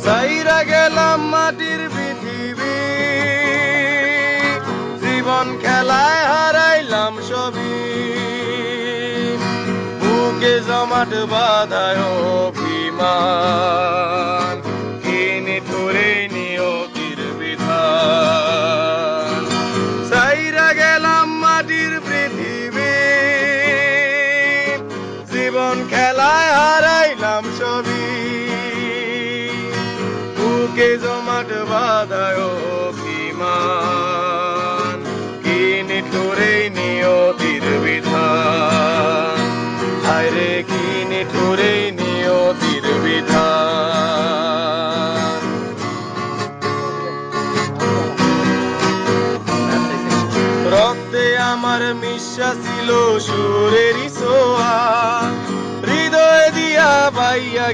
সাইরা গেলাম মাটির পৃথিবী, জীবন খেলায় হারাইলাম সবই। বুকে জমাট বাঁধায় অভিমান, কি নিঠুরে নিয়তির বিধান। সাইরা গেলাম মাটির পৃথিবী, জীবন খেলায় হারাইলাম সবই। বুকে জমাট বাঁধায় অভিমান, কি নিঠুরে নিয়তির বিধান। হায়রে কি নিঠুরে নিয়তির বিধান। রক্তে আমার মিশা ছিল সুরেরই ছোঁয়া, হৃদয় দিয়া পাইয়া